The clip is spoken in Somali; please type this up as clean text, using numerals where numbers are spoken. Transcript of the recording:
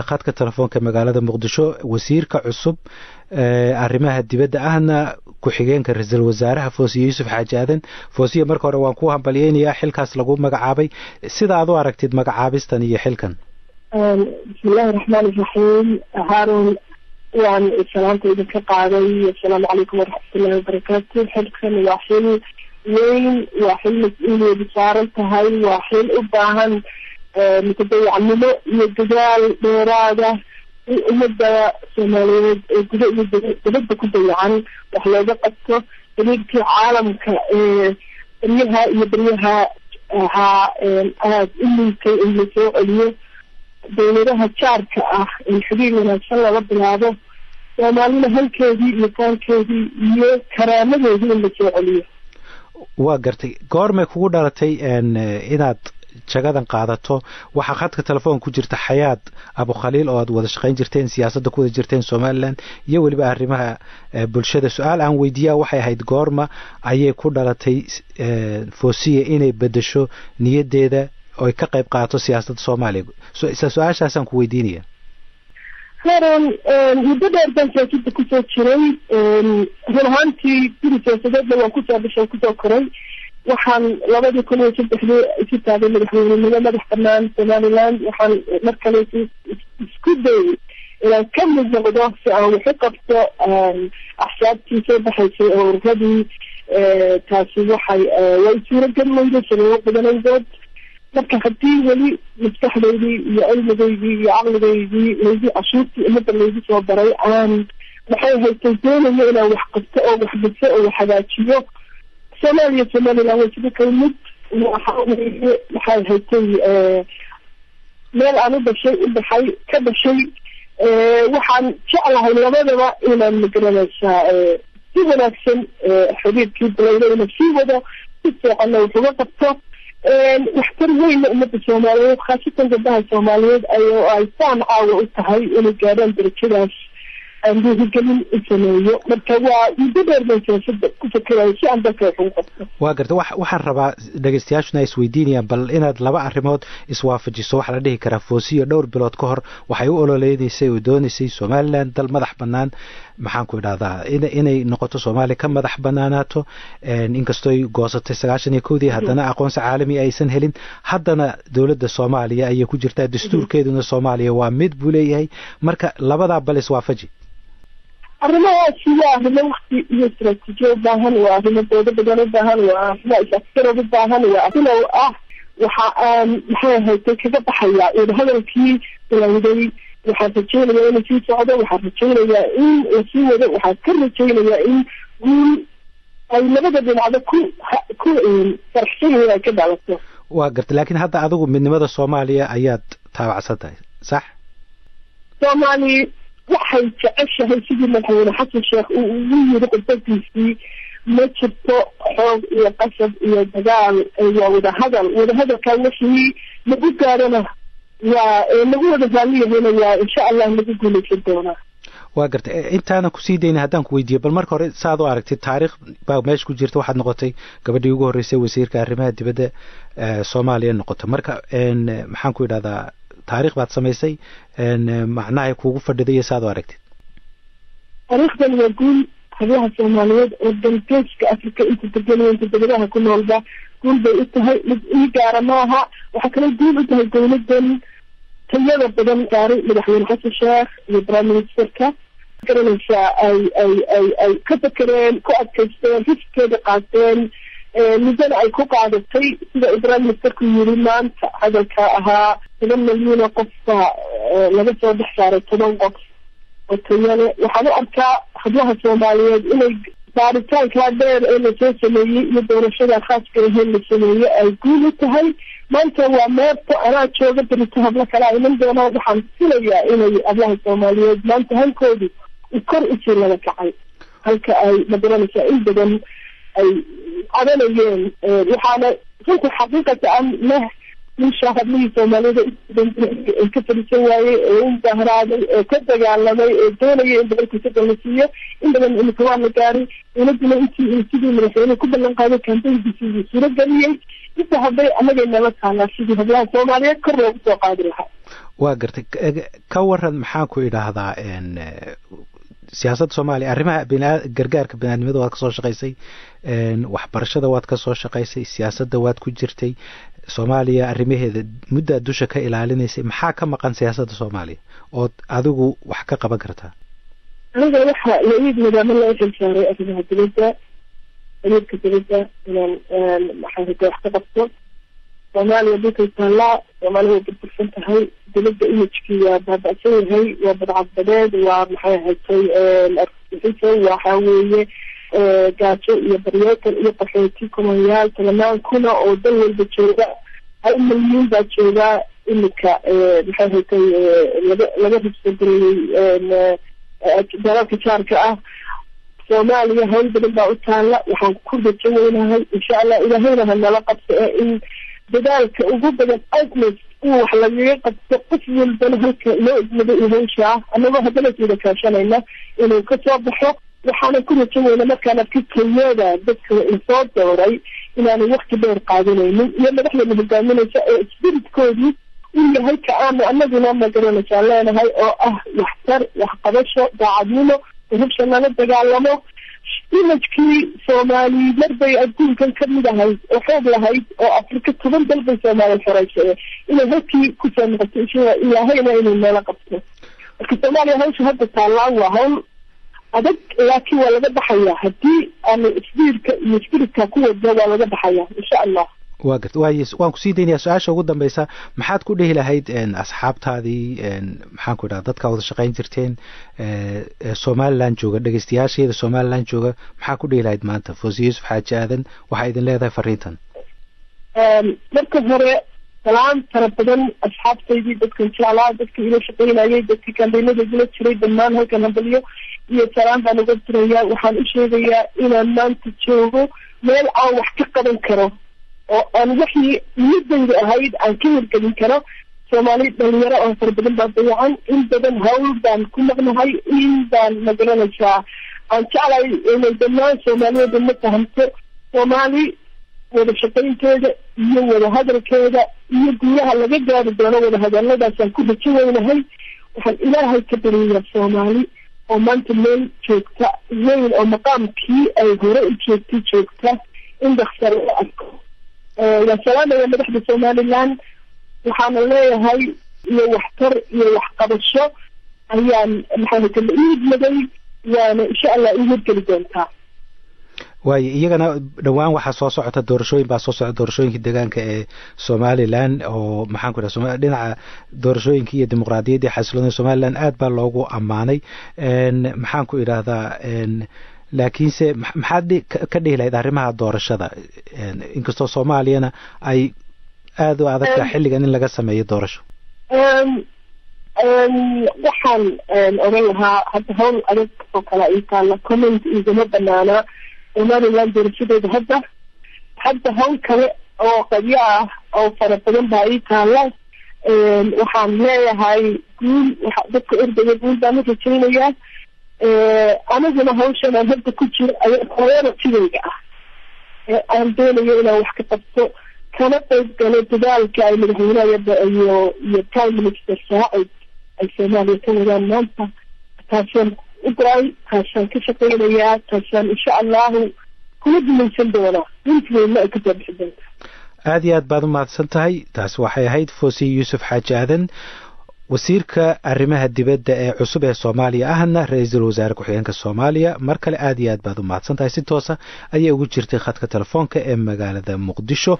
khadka telefoonka magaalada muqdisho wasiirka cusub arrimaha dibadda ahna ku-xigeenka ra-iisul wasaaraha Foosiye Yuusuf Xaaji Aadan. Foosiye, marka hore waan ku hambalyeynaya xilkaas lagu magacaabay. Sida aad u aragtid magacaabistan iyo xilkan? bismillaahi raxmaani raxiim. Haarun, waan salaantayda ka qaaday. Assalaamu calaykum waraxmatullaahi wabarakaatu. xilkan waa xil weyn, waa xil mas-uuliyadu saaran tahay, waa xil u baahan mutadayacnimo iyo dadaal dheeraada in ummadda Soomaaliyeed ee guda iyo dibadda ku dayacan wax looga qabto xiriirkii caalamka baryaha iyo baryaha ahaa aad u liitay in la soo celiyo dowladaha jaarka ah in xiriir wanaagsan laga bilaabo Soomaalina halkeedii iyo faankeedii iyo karaamadeedii in la soo celiyo. waa gartay. goormay kugu dhalatay inaad jagadan qaadato? waxaa khadka telefoon ku jirta Xayaad Abu Khaliil oo aad wada shaqayn jirteen, siyaasadda ku wada jirteen Somaliland iyo waliba arrimaha bulshada. su'aal aan weydiiyaa waxay ahayd goorma ayay ku dhalatay Foosiye inay bedesho niyadeeda oo ay ka qayb qaato siyaasadda Soomaaliya? su-aashaasaan ku weydiinaya. Haarun, muddo dheer baan siyaasadda kusoo jiray. run ahaantii guri siyaasadeedna waan kusoo koray. waxaan 2003 isu taagay madaxweynenimo madax bannaan Somaliland. waxaan mar kale isku dayay inaan ka mid noqdo si aan wax u qabto axsaabtii soo baxaysay oo ururadii. taasi way suuragal weyday sababo badanaydood. marka haddii weli maskaxdaydii iyo cilmigaydii iyo caqligaydii laydii cashuurtii ummadda laygu soo baray aan maxay haytay doonayo inaan wax qabto oo wax dhiso oo wax hagaajiyo. Soomaaliya Somaliland way sida ka yimid. waxay haytay meel aan ka dhashay. waxaan jeclahay labadaba inaan magaranaysaa si wanaagsan xiriirkii bilowda inaan sii wado, si fiicanna wax uga qabto. waxtar weynna ummadda Soomaaliyeed, khaasatan gabdhaha Soomaaliyeed ay saan caawa u tahay inay gaadhaan darajadaas aan dhiirigelin u sameeyo. marka waa muddo dheer baan siyaasadda ku fikiraya si aan dalka wax ugu qabto. waa garta. waxaan rabaa dhegeystayaashuna ay isweydiinayaan bal inaad laba arrimood iswaafajiso. waxaa la dhihi karaa Foosiye dhowr bilood ka hor waxay u ololeynaysay oo doonaysay Somaliland dal madax bannaan, maxaan ku idhahdaa inay noqoto Soomaaliya ka madax bannaanaato. inkastoo ay goosatay 91dii haddana aqoonsi caalami aysan helin. haddana dowladda Soomaaliya ayay ku jirtaa, dastuurkeeduna Soomaaliya waa mid buu leeyahay. marka labadaa bal iswaafaji. arrimahaasi waa arrimo waqti iyo istaraatiijiyo u baahan, waa arrimo doodo badan u baahan, waa arrimo is-afgarad u baahan, waa arrimo waxa aan maxay haytay kaga baxayaa hadalkii bilowday. waxaan rajaynayaa inuu sii socdo, waxaan rajaynayaa in la sii wado, waxaan ka rajaynayaa in guul ay labada dhinacba ku faraxsan yihiin ay ka dhalato. waa garta. laakiin hadda adigu midnimada Soomaaliya ayaad taabacsan tahay, sax? Soomaaliya waxay jeceshahay sidii madaxweyne xasan sheekh uu ugu yiri qodobkiisii, ma jirto xoog iyo qasab iyo dagaal. waa wadahadalkan wixii lagu gaarana waa lagu wada raalliyahayna waa insha allah lagu guulaysan doonaa. waa garta. intaanan kusii dayna haddaan ku weydiiyo bal marka hore saad u aragtid taariikh baa meesha ku jirta. waxaad noqotay gabadhii ugu horreysay wasiirka arrimaha dibadda Soomaaliya noqota. marka maxaan ku idhahdaa taariikh baad samaysay, macnaha kuugu fadhiday iyo saad u aragtid? taariikhdan waa guul hablaha Soomaaliyeed oo dalkeedka Afrika inta deganayeen degmadaha ku noolba guul bay u tahay. mid ii gaara maaha. waxaa kaloo guul u tahay dowladdan tayada badan gaaray madaxweyne xasan sheekh iyo prime ministerka. garanaysaa ay ka fakereen, ku adkaysteen, riskeeda qaateen. muddana ay ku qaadatay sida prime ministerku yiri maanta hadalka ahaa 7 milyan oo qofka laga soo dhex saaray 10 qof oo tayale. waxaan u arkaa hablaha Soomaaliyeed inay baaritaanka dheer ee la soo sameeyey iyo doorashada khaaska ah ee la sameeyey ay guul u tahay. maanta waa meerto anaa jooga berito habla kale iman doonaan. waxaan filayaa inay hablaha Soomaaliyeed maanta halkoodii kor u sii laga kacay, halka ay magaranaysaa in badan ay cadanayeen. waxaana runtii xaqiiqata aan leh insha hablihii Soomaalida ay ka fadhiisan waayey ee u bahraaday ee ka dagaalamay ee doonayay in dalkiisa la siiyo. in badan imika waa la gaaray. dowladuna intii sidii madaxweyne ku ballan qaaday kambeynkiisii suurageliyey inta hadday anaga nala taala sidii hablaha Soomaaliyeed kor loogu soo qaadi lahaa. waa gartay ka waran maxaan ku idhaahdaa siyaasadda Soomaaliya arrimaha gargaarka bini'aadamada waad ka soo shaqaysay waxbarashada waad ka soo shaqaysay siyaasadda waad ku jirtay Soomaaliya arrimaheeda muddo dusha ka ilaalinaysay maxaa ka maqan siyaasadda Soomaaliya oo adigu wax ka qaban kartaa aniga waxa la yidhi nidaamka la xilsaaray arrimaha dibadda inaan maxaa wax ka qabto Soomaaliya dadka taala Soomaaliya dadka tahay dibadda image-kiisa baabacsan yahay waa badcadbadeed waa maxay haytay arkixiso waxa weeye gaajo iyo baryeekan iyo qaxooti kumayaal talamaan kuna oo dal walba jooga hal milyan baa jooga imika maxay haytay laga ribsaday dalalka jaarka ah Soomaaliya hawl badan baa u taala waxaan ku rajaynahay insha Allah ilaahayna hanala qabto in dadaalka ugu badan outlet wax laga qabto qof walba halka loo idmado hawsha anagoo hadana sida kaashanayna inuu ka soo baxo waxaan ku rajaynaynaa markaan arkayada dadka soo dooray inaan waqti dheer qaadanaynin iyo madaxda hogaaminaysa ee spiritkoodii uu yahay ka anaguna ma garanaysaa leenahay oo ah waxtar wax qabasho daacadnimo rabshana dagaalamo image-kii Soomaali marbay adduunkan ka mid ahayd oo xoog lahayd oo Afrika 10 dal bay Soomaali xoreysay inay halkii ku soo noqotay ilaahayna inuu meel qabto marka Soomaaliya hawsha hadda taalaan waa hawl adag laakiin waa laga baxayaa haddii aan isbiritka ku wada waa laga baxayaa insha Allah waa gartay waan ku sii daynayaa su-aasha ugu dambaysa maxaad ku dhihi lahayd asxaabtaadii maxaan ku idhaha dadka wada shaqayn jirteen Somaliland jooga dhegeystayaasheeda Somaliland jooga maxaa ku dhihi lahayd maanta Fawzi Yuusuf Xaaji Aadan waxaa idin leedahay fariintan marka hore salaam fara badan asxaabtaydii dadkan jeclaa dadka ila shaqaynayay dadkii kambeynada ila jiray dhammaan halkan hadaliyo iyo salaam baan uga dirayaa waxaan u sheegayaa inaan maanta joogo meel aan wax ka qaban karo oo aan wixii niyadayda ahayd aan ka hirgelin karo Soomaali dhalinyaro oo fara badan baa dayacan in badan hawl baan ku maqnahay in baan magaranaysaa aan jeclay inay dhammaan Soomaaliyeed ma fahamto Soomaali wada shaqaynteeda iyo wada hadalkeeda iyo guulaha laga gaari doono wada hadalladaasaan ku rajaynahay waxaan ilaahay ka baryayaa Soomaali oo maanta meel joogta weyn oo maqaamkii ay hore u joogta in dhakhtar la arko والسلام يا مدحد Somaliland waxaan leeyahay iyo waxtar iyo wax qabasho ayaan maxay ka leeyahay waana insha Allah igu gali doontaa way iyagana dhawaan waxa soo socota doorashooyin baa soo socda doorashooyinka deegaanka ee Somaliland oo maxaan ku dhahay dhinaca doorashooyinka iyo dimuqraadiyadda xasiloonida Somaliland aad baa loogu amaanay maxaan ku idhaahdaa laakiinse maxaad ka dhihi lahayd arrimaha doorashada inkastoo Soomaaliyana ay aad u adag xilligan in laga sameeyo doorasho waxaan oran lahaa hadda hawl adag oo kala intaala comment igama banaana Somaliland doorashadeeda hadda hawl kale oo qadiya ah oo fara badan baa ii taala waxaan leeyahay guul dadka ardayda guul baan rajaynayaa anaguna hawshan aan hadda ku jiro ayaa priority-gayga ah aan doonayo inaan wax ka qabto kana qayb galo dadaalka ay madaxweynaha iyo prime minister Saacid ay Soomaaliya ka wadaan maanta taasaan u go'ay taasaan ka shaqaynayaa taasaan insha Allah kula dumaysan doonaa intiina ay ka bixi doontaa aad iyo aad baad u mahadsan tahay taas waxay ahayd Fawzi Yuusuf Xaaji Aadan wasiirka arrimaha dibadda ee cusub ee Soomaaliya ahna ra'iisul wasaare ku-xigeenka Soomaaliya mar kale aad iyo aad baad u mahadsan tahay si toos ah ayay ugu jirtay khadka telefoonka ee magaalada Muqdisho